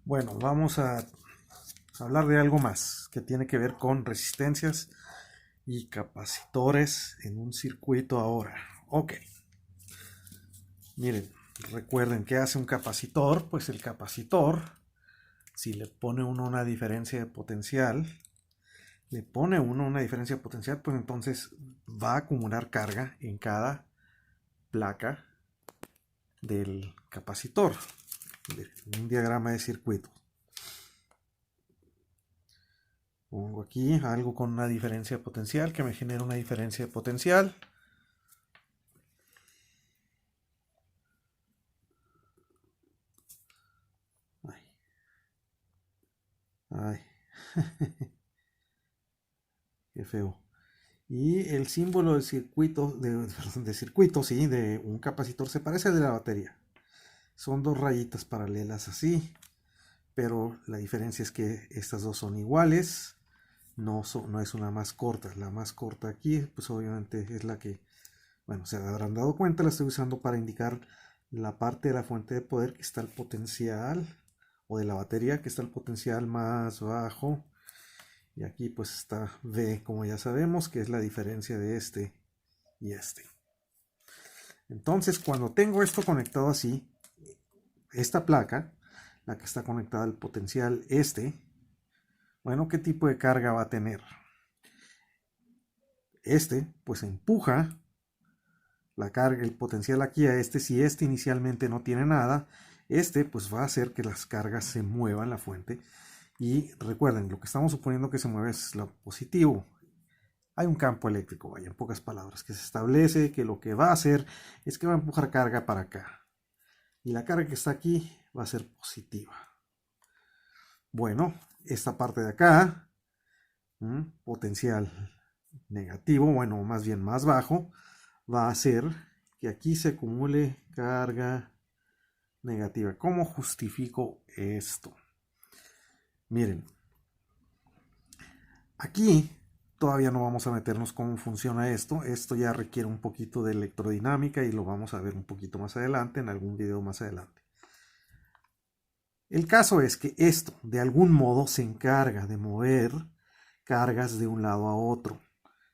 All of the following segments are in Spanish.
Bueno, vamos a hablar de algo más que tiene que ver con resistencias y capacitores en un circuito ahora. Ok, miren, recuerden qué hace un capacitor. Pues el capacitor, si le pone uno una diferencia de potencial, pues entonces va a acumular carga en cada placa del capacitor. Un diagrama de circuito. Pongo aquí algo con una diferencia de potencial que me genera una diferencia de potencial. Ay, ay, qué feo. Y el símbolo de circuito, de circuito, sí, de un capacitor se parece al de la batería. Son dos rayitas paralelas así, pero la diferencia es que estas dos son iguales. No es una más corta. La más corta aquí, pues obviamente es la que, bueno, se habrán dado cuenta, la estoy usando para indicar la parte de la fuente de poder que está el potencial, o de la batería que está el potencial más bajo. Y aquí pues está V, como ya sabemos, que es la diferencia de este y este. Entonces, cuando tengo esto conectado así, esta placa, la que está conectada al potencial este, bueno, ¿qué tipo de carga va a tener? Este, pues empuja la carga, el potencial aquí a este. Si este inicialmente no tiene nada, este pues va a hacer que las cargas se muevan la fuente. Y recuerden, lo que estamos suponiendo que se mueve es lo positivo. Hay un campo eléctrico, vaya, en pocas palabras, que se establece que lo que va a hacer es que va a empujar carga para acá. Y la carga que está aquí va a ser positiva. Bueno, esta parte de acá, potencial negativo, bueno, más bien más bajo, va a hacer que aquí se acumule carga negativa. ¿Cómo justifico esto? Miren, aquí todavía no vamos a meternos cómo funciona esto. Esto ya requiere un poquito de electrodinámica y lo vamos a ver un poquito más adelante, en algún video más adelante. El caso es que esto, de algún modo, se encarga de mover cargas de un lado a otro.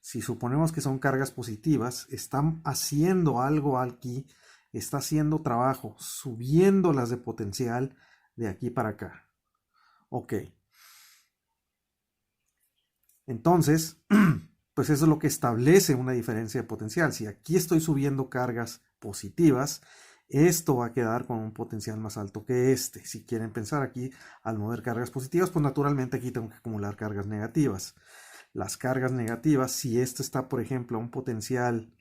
Si suponemos que son cargas positivas, están haciendo algo aquí, está haciendo trabajo, subiéndolas de potencial de aquí para acá. Ok. Entonces, pues eso es lo que establece una diferencia de potencial. Si aquí estoy subiendo cargas positivas, esto va a quedar con un potencial más alto que este. Si quieren pensar aquí, al mover cargas positivas, pues naturalmente aquí tengo que acumular cargas negativas. Las cargas negativas, si esto está, por ejemplo, a un potencial,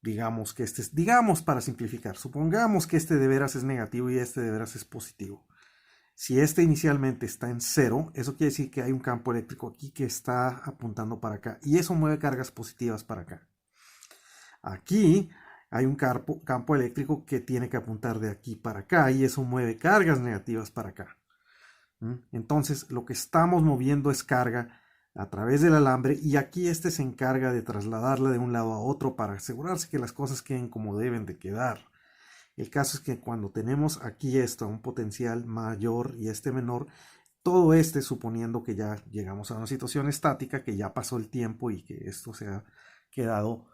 digamos que este es, digamos para simplificar, supongamos que este de veras es negativo y este de veras es positivo. Si este inicialmente está en cero, eso quiere decir que hay un campo eléctrico aquí que está apuntando para acá y eso mueve cargas positivas para acá. Aquí hay un campo eléctrico que tiene que apuntar de aquí para acá y eso mueve cargas negativas para acá. Entonces lo que estamos moviendo es carga a través del alambre y aquí este se encarga de trasladarla de un lado a otro para asegurarse que las cosas queden como deben de quedar. El caso es que cuando tenemos aquí esto, un potencial mayor y este menor, todo este suponiendo que ya llegamos a una situación estática, que ya pasó el tiempo y que esto se ha quedado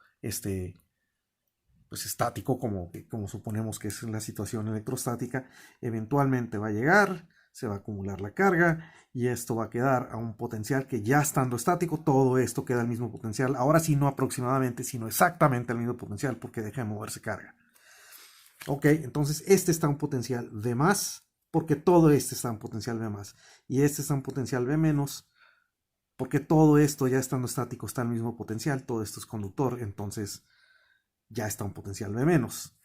pues estático, como suponemos que es la situación electrostática, eventualmente va a llegar, se va a acumular la carga y esto va a quedar a un potencial que ya estando estático, todo esto queda al mismo potencial. Ahora sí, no aproximadamente, sino exactamente al mismo potencial porque deja de moverse carga. Ok, entonces este está en potencial V más, porque todo este está en potencial V más. Y este está en potencial V menos, porque todo esto ya estando estático está en el mismo potencial, todo esto es conductor, entonces ya está en potencial V menos.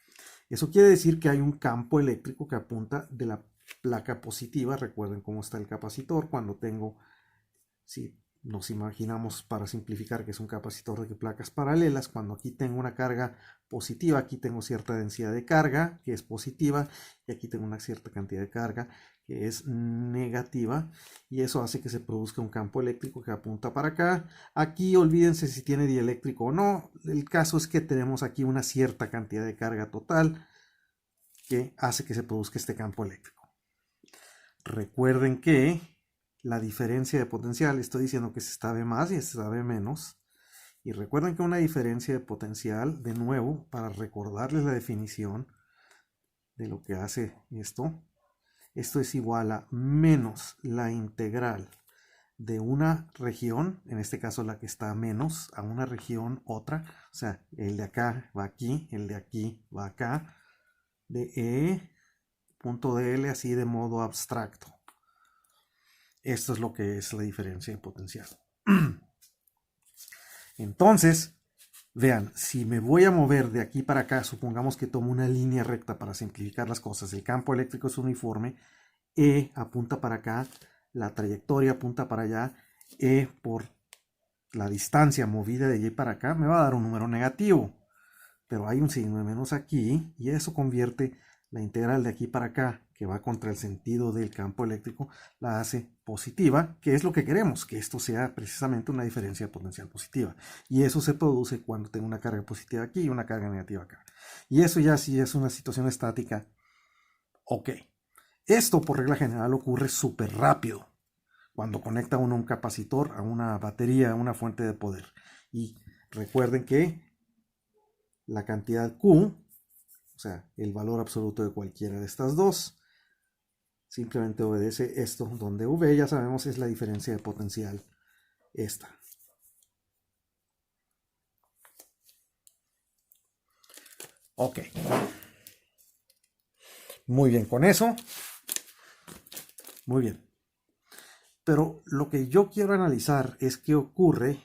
Eso quiere decir que hay un campo eléctrico que apunta de la placa positiva. Recuerden cómo está el capacitor cuando tengo, si nos imaginamos para simplificar que es un capacitor de placas paralelas, cuando aquí tengo una carga positiva, aquí tengo cierta densidad de carga que es positiva y aquí tengo una cierta cantidad de carga que es negativa y eso hace que se produzca un campo eléctrico que apunta para acá. Aquí olvídense si tiene dieléctrico o no, el caso es que tenemos aquí una cierta cantidad de carga total que hace que se produzca este campo eléctrico. Recuerden que la diferencia de potencial, estoy diciendo que es esta V más y esta V menos. Y recuerden que una diferencia de potencial, de nuevo, para recordarles la definición de lo que hace esto es igual a menos la integral de una región, en este caso la que está a menos, a una región otra, o sea, el de acá va aquí, el de aquí va acá, de E, punto de L, así de modo abstracto. Esto es lo que es la diferencia de potencial. Entonces, vean, si me voy a mover de aquí para acá, supongamos que tomo una línea recta para simplificar las cosas, el campo eléctrico es uniforme, E apunta para acá, la trayectoria apunta para allá, E por la distancia movida de allí para acá me va a dar un número negativo, pero hay un signo de menos aquí y eso convierte la integral de aquí para acá, que va contra el sentido del campo eléctrico, la hace positiva, que es lo que queremos, que esto sea precisamente una diferencia de potencial positiva. Y eso se produce cuando tengo una carga positiva aquí y una carga negativa acá. Y eso ya sí es una situación estática. Ok. Esto por regla general ocurre súper rápido cuando conecta uno un capacitor a una batería, a una fuente de poder. Y recuerden que la cantidad Q, o sea, el valor absoluto de cualquiera de estas dos, simplemente obedece esto, donde V ya sabemos es la diferencia de potencial esta. Ok. Muy bien, con eso. Muy bien. Pero lo que yo quiero analizar es qué ocurre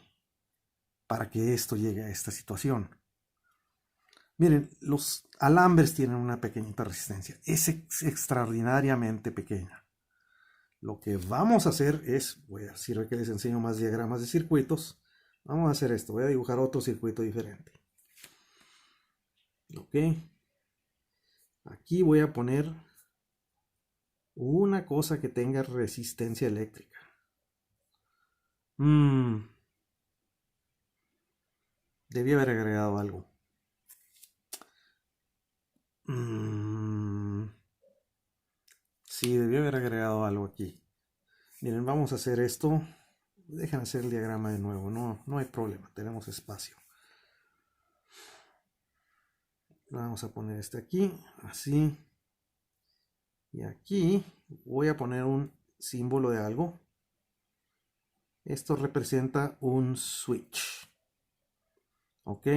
para que esto llegue a esta situación. Miren, los alambres tienen una pequeñita resistencia. Es extraordinariamente pequeña. Lo que vamos a hacer es, sirve que les enseño más diagramas de circuitos. Vamos a hacer esto, voy a dibujar otro circuito diferente. Ok. Aquí voy a poner una cosa que tenga resistencia eléctrica. Debí haber agregado algo. Sí, debí haber agregado algo aquí. Miren, vamos a hacer esto. Dejen hacer el diagrama de nuevo. No hay problema, tenemos espacio. Vamos a poner este aquí, así. Y aquí voy a poner un símbolo de algo. Esto representa un switch. ¿Ok?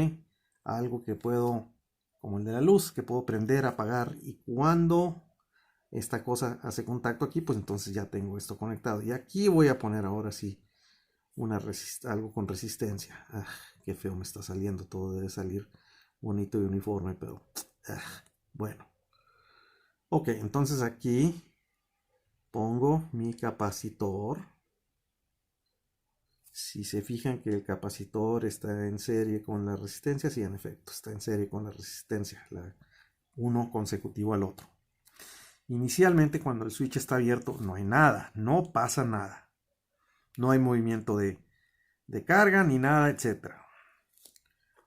Algo que puedo, como el de la luz, que puedo prender, apagar. Y cuando esta cosa hace contacto aquí, pues entonces ya tengo esto conectado. Y aquí voy a poner ahora sí algo con resistencia. Qué feo me está saliendo. Todo debe salir bonito y uniforme, pero bueno. Ok, entonces aquí pongo mi capacitor. Si se fijan que el capacitor está en serie con la resistencia, sí, en efecto, está en serie con la resistencia, uno consecutivo al otro. Inicialmente, cuando el switch está abierto, no hay nada, no pasa nada. No hay movimiento de carga ni nada, etc.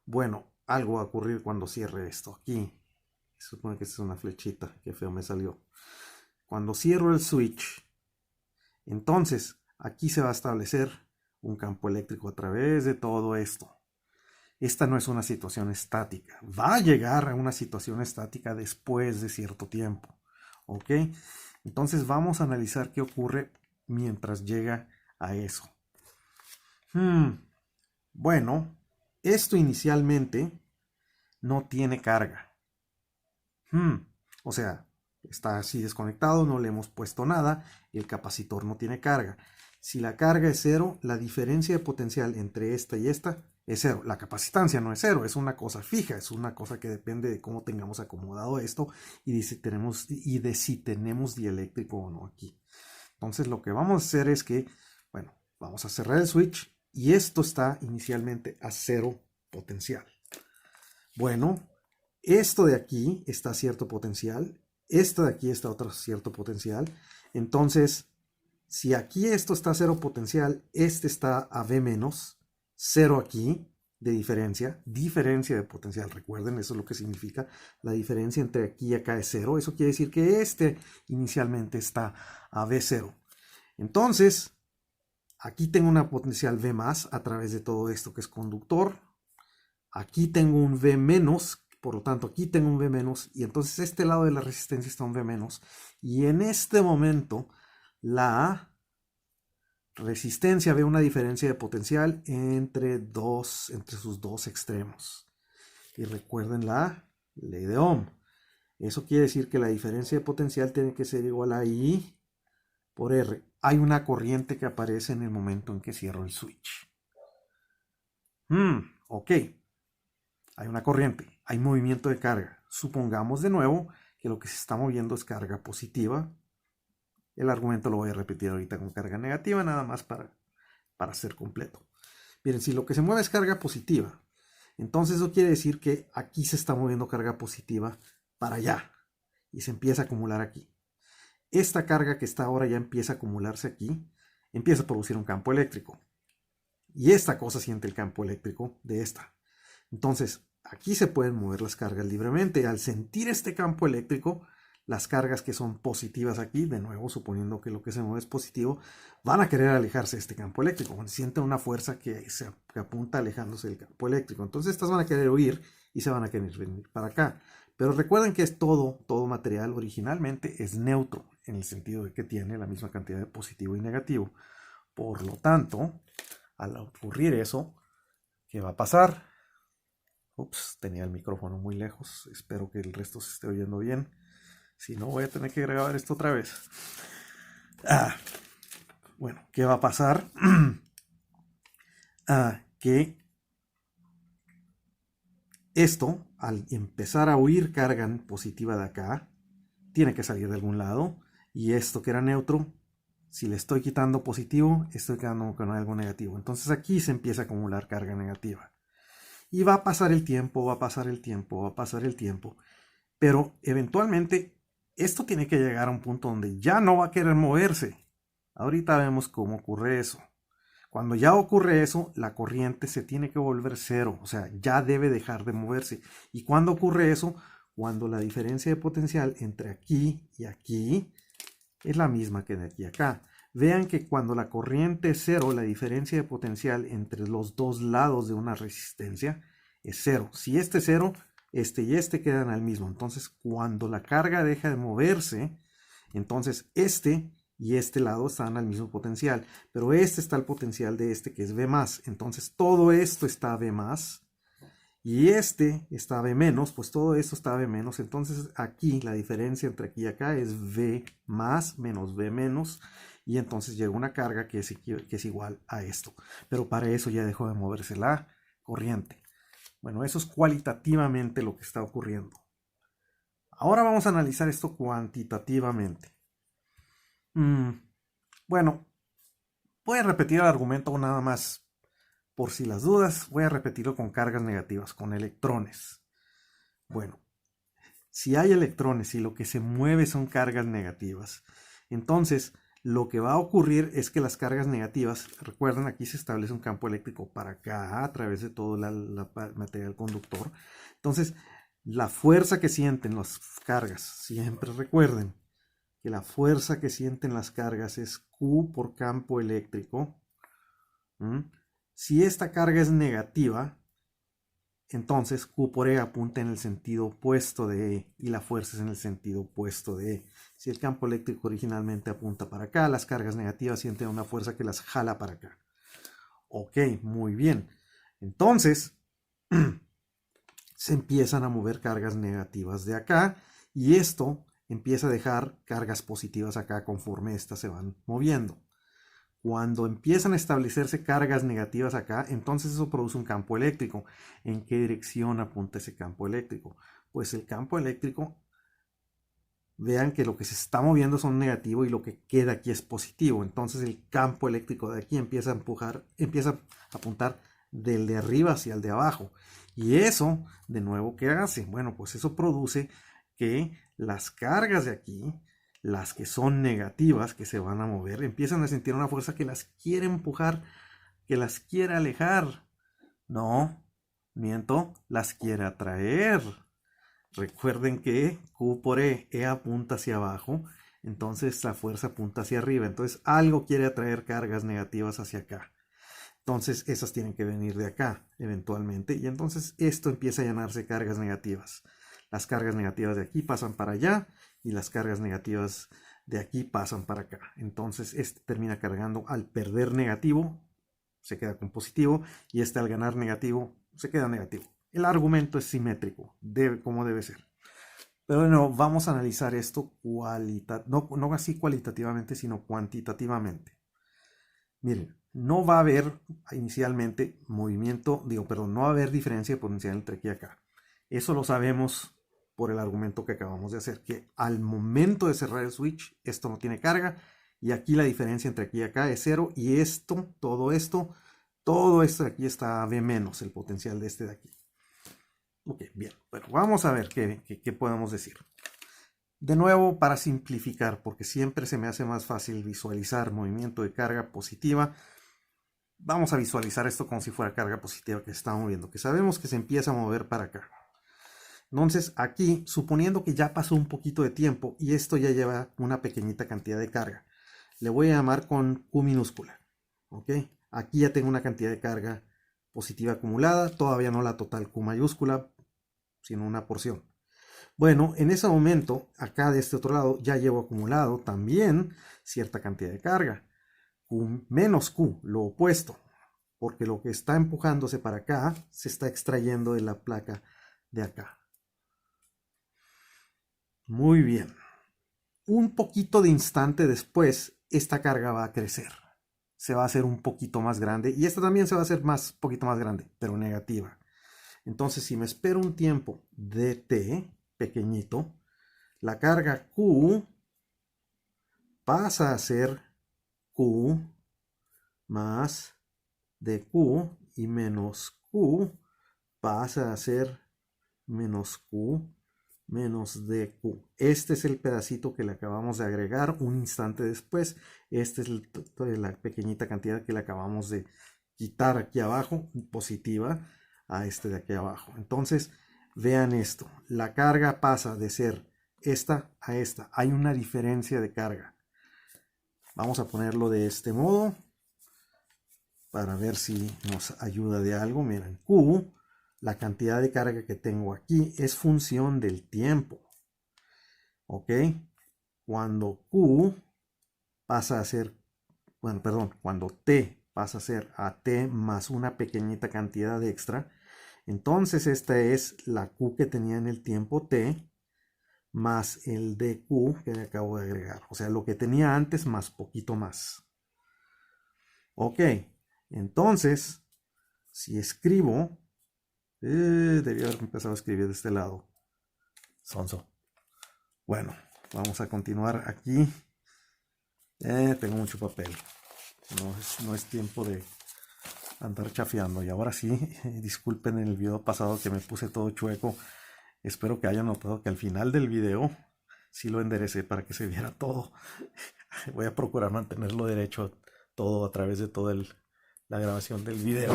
Bueno, algo va a ocurrir cuando cierre esto aquí. Se supone que esta es una flechita, que feo me salió. Cuando cierro el switch, entonces aquí se va a establecer un campo eléctrico a través de todo esto. Esta no es una situación estática. Va a llegar a una situación estática después de cierto tiempo. ¿Ok? Entonces vamos a analizar qué ocurre mientras llega a eso. Bueno, esto inicialmente no tiene carga. O sea, está así desconectado, no le hemos puesto nada, el capacitor no tiene carga. Si la carga es cero, la diferencia de potencial entre esta y esta es cero. La capacitancia no es cero, es una cosa fija, es una cosa que depende de cómo tengamos acomodado esto y de si tenemos dieléctrico o no aquí. Entonces lo que vamos a hacer es que, bueno, vamos a cerrar el switch y esto está inicialmente a cero potencial. Bueno, esto de aquí está a cierto potencial, esto de aquí está a otro cierto potencial. Entonces, si aquí esto está a cero potencial, este está a V menos, cero aquí, de diferencia de potencial. Recuerden, eso es lo que significa. La diferencia entre aquí y acá es 0. Eso quiere decir que este inicialmente está a V0. Entonces, aquí tengo una potencial V más a través de todo esto que es conductor. Aquí tengo un V menos, por lo tanto aquí tengo un V menos, y entonces este lado de la resistencia está un V menos. Y en este momento la resistencia ve una diferencia de potencial entre sus dos extremos. Y recuerden la ley de Ohm. Eso quiere decir que la diferencia de potencial tiene que ser igual a I por R. Hay una corriente que aparece en el momento en que cierro el switch. Ok. Hay una corriente, hay movimiento de carga. Supongamos de nuevo que lo que se está moviendo es carga positiva. El argumento lo voy a repetir ahorita con carga negativa, nada más para ser completo. Miren, si lo que se mueve es carga positiva, entonces eso quiere decir que aquí se está moviendo carga positiva para allá y se empieza a acumular aquí. Esta carga que está ahora ya empieza a acumularse aquí, empieza a producir un campo eléctrico. Y esta cosa siente el campo eléctrico de esta. Entonces, aquí se pueden mover las cargas libremente. Al sentir este campo eléctrico, las cargas que son positivas aquí, de nuevo, suponiendo que lo que se mueve es positivo, van a querer alejarse de este campo eléctrico. Sienten una fuerza que apunta alejándose del campo eléctrico. Entonces, estas van a querer huir y se van a querer venir para acá. Pero recuerden que es todo material originalmente es neutro, en el sentido de que tiene la misma cantidad de positivo y negativo. Por lo tanto, al ocurrir eso, ¿qué va a pasar? Ups, tenía el micrófono muy lejos. Espero que el resto se esté oyendo bien. Si no, voy a tener que grabar esto otra vez. Bueno, ¿qué va a pasar? Que esto, al empezar a huir carga positiva de acá, tiene que salir de algún lado. Y esto que era neutro, si le estoy quitando positivo, estoy quedando con algo negativo. Entonces aquí se empieza a acumular carga negativa. Y va a pasar el tiempo, va a pasar el tiempo, va a pasar el tiempo. Pero eventualmente esto tiene que llegar a un punto donde ya no va a querer moverse. Ahorita vemos cómo ocurre eso. Cuando ya ocurre eso, la corriente se tiene que volver cero. O sea, ya debe dejar de moverse. ¿Y cuándo ocurre eso? Cuando la diferencia de potencial entre aquí y aquí es la misma que de aquí a acá. Vean que cuando la corriente es cero, la diferencia de potencial entre los dos lados de una resistencia es cero. Si este es cero, este y este quedan al mismo. Entonces, cuando la carga deja de moverse, entonces este y este lado están al mismo potencial. Pero este está el potencial de este, que es V más. Entonces, todo esto está V más. Y este está V menos, pues todo esto está V menos. Entonces aquí la diferencia entre aquí y acá es V más menos V menos. Y entonces llega una carga que es igual a esto. Pero para eso ya dejó de moverse la corriente. Bueno, eso es cualitativamente lo que está ocurriendo. Ahora vamos a analizar esto cuantitativamente. Bueno, voy a repetir el argumento nada más. Por si las dudas, voy a repetirlo con cargas negativas, con electrones. Bueno, si hay electrones y lo que se mueve son cargas negativas, entonces lo que va a ocurrir es que las cargas negativas, recuerden, aquí se establece un campo eléctrico para acá a través de todo el material conductor. Entonces, la fuerza que sienten las cargas, siempre recuerden que la fuerza que sienten las cargas es Q por campo eléctrico. Si esta carga es negativa, entonces Q por E apunta en el sentido opuesto de E y la fuerza es en el sentido opuesto de E. Si el campo eléctrico originalmente apunta para acá, las cargas negativas sienten una fuerza que las jala para acá. Ok, muy bien. Entonces, se empiezan a mover cargas negativas de acá y esto empieza a dejar cargas positivas acá conforme estas se van moviendo. Cuando empiezan a establecerse cargas negativas acá, entonces eso produce un campo eléctrico. ¿En qué dirección apunta ese campo eléctrico? Pues el campo eléctrico, vean que lo que se está moviendo son negativo y lo que queda aquí es positivo. Entonces el campo eléctrico de aquí empieza a empujar, empieza a apuntar del de arriba hacia el de abajo. Y eso, de nuevo, ¿qué hace? Bueno, pues eso produce que las cargas de aquí, las que son negativas, que se van a mover, empiezan a sentir una fuerza que las quiere empujar, que las quiere alejar. No, miento, las quiere atraer. Recuerden que Q por E apunta hacia abajo, entonces la fuerza apunta hacia arriba. Entonces algo quiere atraer cargas negativas hacia acá. Entonces esas tienen que venir de acá eventualmente. Y entonces esto empieza a llenarse de cargas negativas. Las cargas negativas de aquí pasan para allá y las cargas negativas de aquí pasan para acá. Entonces este termina cargando. Al perder negativo se queda con positivo y este al ganar negativo se queda negativo. El argumento es simétrico, como debe ser. Pero bueno, vamos a analizar esto no así cualitativamente, sino cuantitativamente. Miren, no va a haber inicialmente no va a haber diferencia de potencial entre aquí y acá. Eso lo sabemos por el argumento que acabamos de hacer, que al momento de cerrar el switch, esto no tiene carga, y aquí la diferencia entre aquí y acá es 0, y todo esto de aquí está V menos, el potencial de este de aquí. Ok, bien, bueno, vamos a ver qué podemos decir. De nuevo, para simplificar, porque siempre se me hace más fácil visualizar movimiento de carga positiva, vamos a visualizar esto como si fuera carga positiva que se está moviendo, que sabemos que se empieza a mover para acá. Entonces aquí, suponiendo que ya pasó un poquito de tiempo y esto ya lleva una pequeñita cantidad de carga, le voy a llamar con Q minúscula. ¿Ok? Aquí ya tengo una cantidad de carga positiva acumulada, todavía no la total Q mayúscula, sino una porción. Bueno, en ese momento, acá de este otro lado, ya llevo acumulado también cierta cantidad de carga. Q menos Q, lo opuesto, porque lo que está empujándose para acá se está extrayendo de la placa de acá. Muy bien. Un poquito de instante después, esta carga va a crecer. Se va a hacer un poquito más grande y esta también se va a hacer poquito más grande, pero negativa. Entonces, si me espero un tiempo de t pequeñito, la carga Q pasa a ser Q más dQ y menos Q pasa a ser menos Q menos dQ. Este es el pedacito que le acabamos de agregar un instante después. Esta es la pequeñita cantidad que le acabamos de quitar aquí abajo, positiva, a este de aquí abajo. Entonces, vean esto. La carga pasa de ser esta a esta. Hay una diferencia de carga. Vamos a ponerlo de este modo para ver si nos ayuda de algo. Miren, Q, la cantidad de carga que tengo aquí es función del tiempo. ¿Ok? Cuando Q pasa a ser, cuando T pasa a ser a T más una pequeñita cantidad extra, entonces esta es la Q que tenía en el tiempo T más el dQ que le acabo de agregar. O sea, lo que tenía antes más poquito más. Ok, entonces, si escribo, debía haber empezado a escribir de este lado. Sonso. Bueno, vamos a continuar aquí. Tengo mucho papel. No es tiempo de andar chafeando. Y ahora sí, disculpen en el video pasado que me puse todo chueco. Espero que hayan notado que al final del video sí lo enderecé para que se viera todo. Voy a procurar mantenerlo derecho todo a través de toda la grabación del video.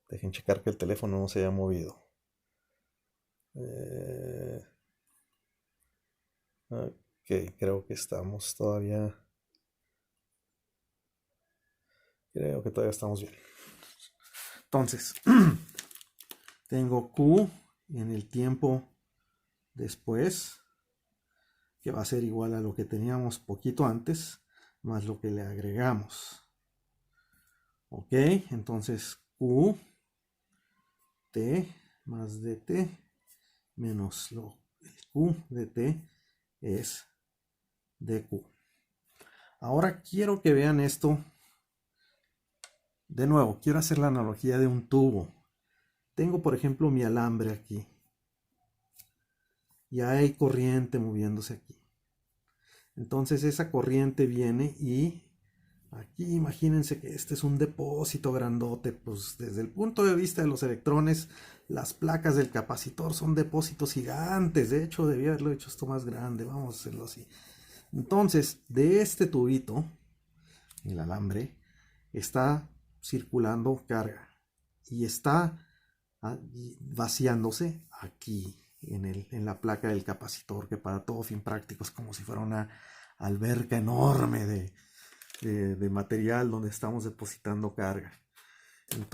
Dejen checar que el teléfono no se haya movido. Ok, creo que estamos todavía. Creo que todavía estamos bien. Entonces, tengo Q en el tiempo después, que va a ser igual a lo que teníamos poquito antes, más lo que le agregamos. Ok, entonces Q T más dt menos el Q de T es dQ. Ahora quiero que vean esto. De nuevo, quiero hacer la analogía de un tubo. Tengo, por ejemplo, mi alambre aquí. Y hay corriente moviéndose aquí. Entonces esa corriente viene y aquí imagínense que este es un depósito grandote. Pues desde el punto de vista de los electrones, las placas del capacitor son depósitos gigantes. De hecho, debía haberlo hecho esto más grande. Vamos a hacerlo así. Entonces, de este tubito, el alambre, está circulando carga y está y vaciándose aquí en la placa del capacitor, que para todo fin práctico es como si fuera una alberca enorme de material donde estamos depositando carga. Entonces,